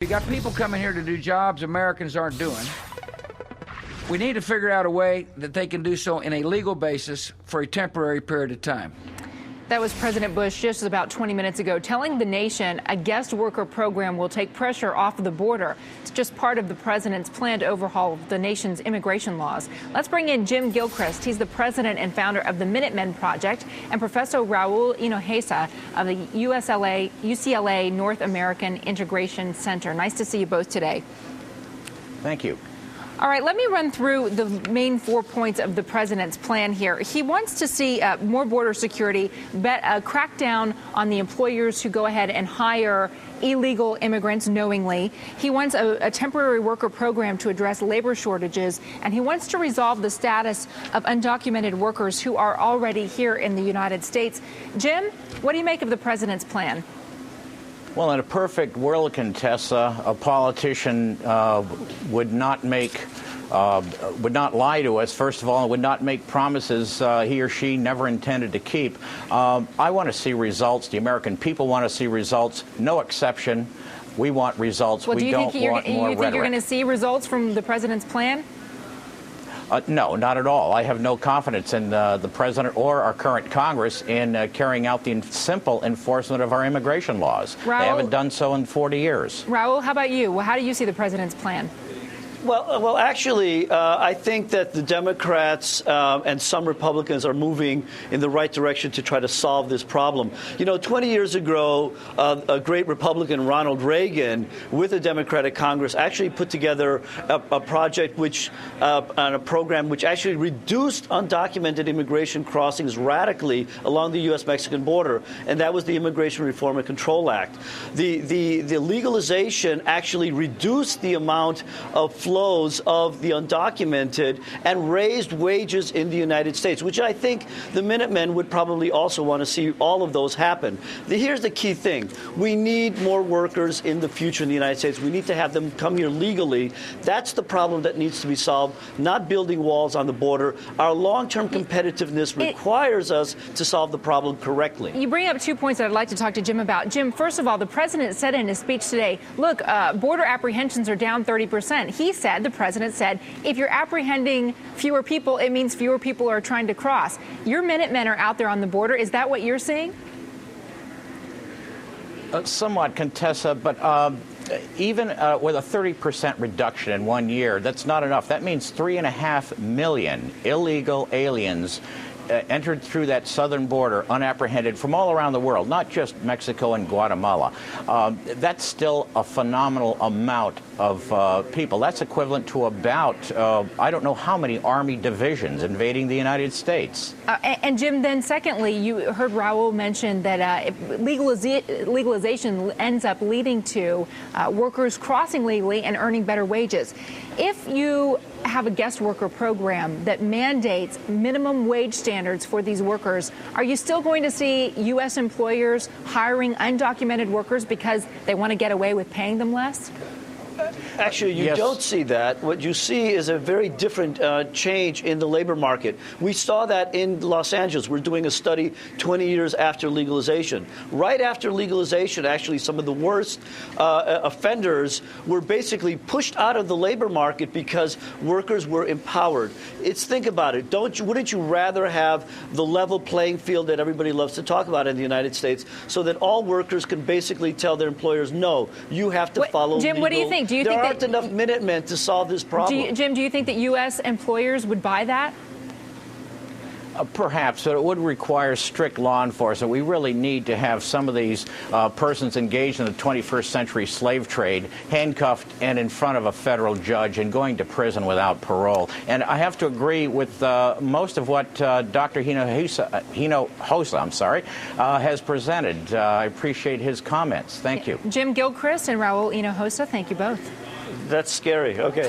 You got people coming here to do jobs Americans aren't doing. We need to figure out a way that they can do so in a legal basis for a temporary period of time. That was President Bush just about 20 minutes ago telling the nation a guest worker program will take pressure off of the border. It's just part of the president's plan to overhaul the nation's immigration laws. Let's bring in Jim Gilchrist. He's the president and founder of the Minutemen Project, and Professor Raul Hinojosa of the UCLA North American Integration Center. Nice to see you both today. Thank you. All right, let me run through the main 4 points of the president's plan here. He wants to see more border security, a crackdown on the employers who go ahead and hire illegal immigrants knowingly. He wants a temporary worker program to address labor shortages, and he wants to resolve the status of undocumented workers who are already here in the United States. Jim, what do you make of the president's plan? Well, in a perfect world, Contessa, a politician would not lie to us, first of all, and would not make promises he or she never intended to keep. I want to see results. The American people want to see results. No exception. We want results. Well, we don't want more rhetoric. Do you think you're going to see results from the president's plan? No, not at all. I have no confidence in the president or our current Congress in carrying out the simple enforcement of our immigration laws. Raul, they haven't done so in 40 years. Raul, how about you? How do you see the president's plan? Well, actually, I think that the Democrats and some Republicans are moving in the right direction to try to solve this problem. You know, 20 years ago, a great Republican, Ronald Reagan, with a Democratic Congress, actually put together a project and a program which actually reduced undocumented immigration crossings radically along the U.S.-Mexican border, and that was the Immigration Reform and Control Act. The legalization actually reduced the amount of flows of the undocumented and raised wages in the United States, which I think the Minutemen would probably also want to see all of those happen. Here's the key thing. We need more workers in the future in the United States. We need to have them come here legally. That's the problem that needs to be solved, not building walls on the border. Our long-term competitiveness requires us to solve the problem correctly. You bring up 2 points that I'd like to talk to Jim about. Jim, first of all, the president said in his speech today, look, border apprehensions are down 30%. The president said, if you're apprehending fewer people, it means fewer people are trying to cross. Your Minutemen are out there on the border. Is that what you're seeing? Somewhat, Contessa, but even with a 30% reduction in 1 year, that's not enough. That means 3.5 million illegal aliens entered through that southern border unapprehended from all around the world, not just Mexico and Guatemala. That's still a phenomenal amount of people. That's equivalent to about, I don't know how many Army divisions invading the United States. And Jim, then secondly, you heard Raul mention that legalization ends up leading to workers crossing legally and earning better wages. If you have a guest worker program that mandates minimum wage standards for these workers, are you still going to see U.S. employers hiring undocumented workers because they want to get away with paying them less? Actually, you don't see that. What you see is a very different change in the labor market. We saw that in Los Angeles. We're doing a study 20 years after legalization. Right after legalization, actually, some of the worst offenders were basically pushed out of the labor market because workers were empowered. Think about it. Wouldn't you rather have the level playing field that everybody loves to talk about in the United States so that all workers can basically tell their employers, no, you have to follow Jim, legal. what do you think? There aren't enough Minutemen to solve this problem. Jim, do you think that U.S. employers would buy that? Perhaps, but it would require strict law enforcement. We really need to have some of these persons engaged in the 21st century slave trade handcuffed and in front of a federal judge and going to prison without parole. And I have to agree with most of what Dr. Hinojosa has presented. I appreciate his comments. Thank you. Jim Gilchrist and Raul Hinojosa, thank you both. That's scary. Okay.